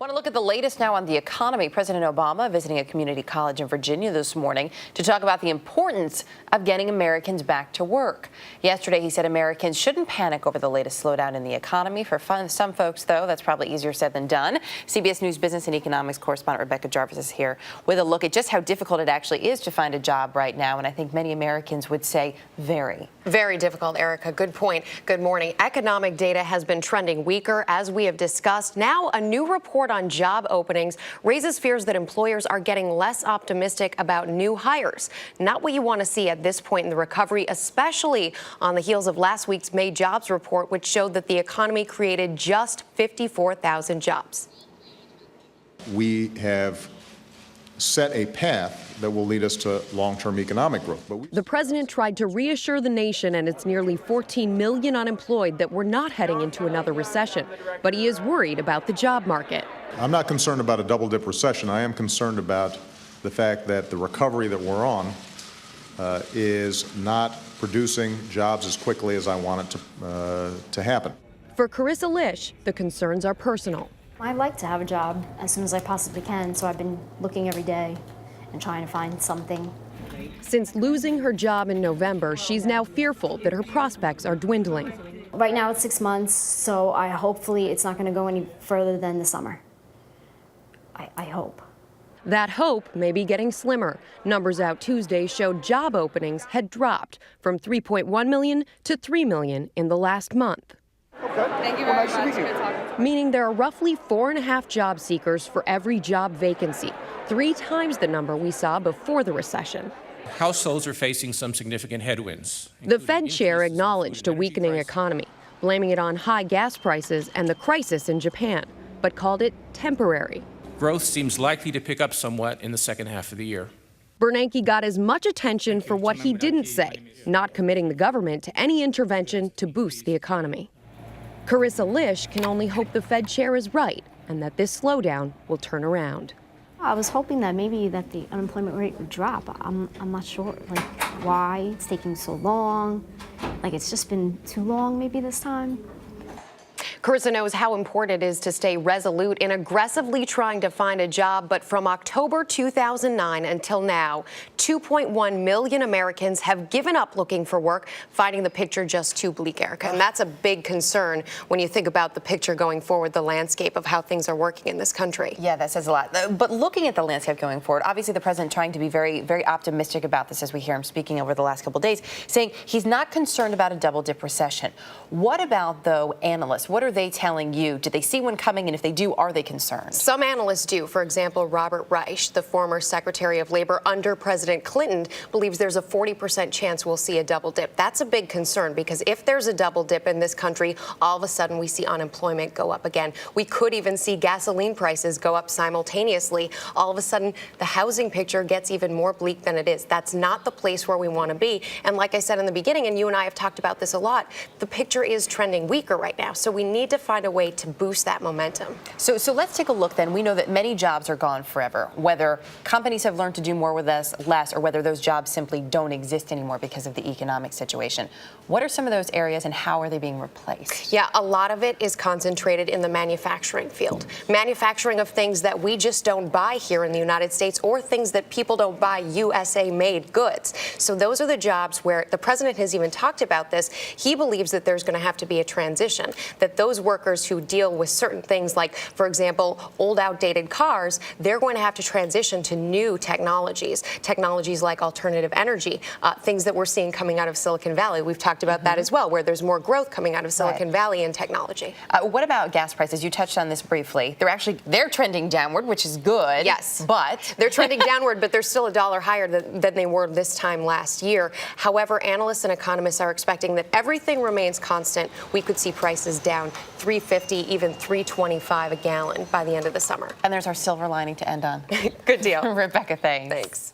Want to look at the latest now on the economy. President Obama visiting a community college in Virginia this morning to talk about the importance of getting Americans back to work. Yesterday, he said Americans shouldn't panic over the latest slowdown in the economy. For some folks, though, that's probably easier said than done. CBS News business and economics correspondent Rebecca Jarvis is here with a look at just how difficult it actually is to find a job right now. And I think many Americans would say very. Very difficult, Erica. Good point. Good morning. Economic data has been trending weaker, as we have discussed. Now, a new report on job openings raises fears that employers are getting less optimistic about new hires. Not what you want to see at this point in the recovery, especially on the heels of last week's May jobs report, which showed that the economy created just 54,000 jobs. We have set a path that will lead us to long-term economic growth. The president tried to reassure the nation and its nearly 14 million unemployed that we're not heading into another recession, but he is worried about the job market. I'm not concerned about a double-dip recession. I am concerned about the fact that the recovery that we're on is not producing jobs as quickly as I want it to happen. For Carissa Lish, the concerns are personal. I'd like to have a job as soon as I possibly can, so I've been looking every day and trying to find something. Since losing her job in November, she's now fearful that her prospects are dwindling. Right now it's 6 months, so hopefully it's not going to go any further than the summer. I hope. That hope may be getting slimmer. Numbers out Tuesday showed job openings had dropped from 3.1 million to 3 million in the last month. Thank you very much. Good talking. Meaning there are roughly 4.5 job seekers for every job vacancy, 3 times the number we saw before the recession. Households are facing some significant headwinds. The Fed chair acknowledged a weakening economy, blaming it on high gas prices and the crisis in Japan, but called it temporary. Growth seems likely to pick up somewhat in the second half of the year. Bernanke got as much attention for what he didn't say, not committing the government to any intervention to boost the economy. Carissa Lish can only hope the Fed chair is right and that this slowdown will turn around. I was hoping that maybe that the unemployment rate would drop. I'm not sure why it's taking so long. It's just been too long maybe this time. Carissa knows how important it is to stay resolute in aggressively trying to find a job. But from October 2009 until now, 2.1 million Americans have given up looking for work, finding the picture just too bleak, Erica. And that's a big concern when you think about the picture going forward, the landscape of how things are working in this country. Yeah, that says a lot. But looking at the landscape going forward, obviously the president trying to be very, very optimistic about this as we hear him speaking over the last couple of days, saying he's not concerned about a double-dip recession. What about, though, analysts? What are they telling you? Did they see one coming? And if they do, are they concerned? Some analysts do. For example, Robert Reich, the former Secretary of Labor under President Clinton, believes there's a 40% chance we'll see a double dip. That's a big concern because if there's a double dip in this country, all of a sudden we see unemployment go up again. We could even see gasoline prices go up simultaneously. All of a sudden, the housing picture gets even more bleak than it is. That's not the place where we want to be. And like I said in the beginning, and you and I have talked about this a lot, the picture is trending weaker right now. So we need to find a way to boost that momentum. So let's take a look then. We know that many jobs are gone forever, whether companies have learned to do more with less or whether those jobs simply don't exist anymore because of the economic situation. What are some of those areas and how are they being replaced? Yeah, a lot of it is concentrated in the manufacturing field. Manufacturing of things that we just don't buy here in the United States or things that people don't buy USA-made goods. So those are the jobs where the president has even talked about this. He believes that there's going to have to be a transition, that those workers who deal with certain things like, for example, old outdated cars, they're going to have to transition to new technologies like alternative energy, things that we're seeing coming out of Silicon Valley. We've talked about that as well, where there's more growth coming out of Silicon Valley in technology. What about gas prices? You touched on this briefly. They're trending downward, which is good. Yes. But they're trending downward, but they're still $1 higher than they were this time last year. However, analysts and economists are expecting that everything remains constant. We could see prices down $3.50, even $3.25 a gallon by the end of the summer. And there's our silver lining to end on. Good deal. Rebecca, thanks. Thanks.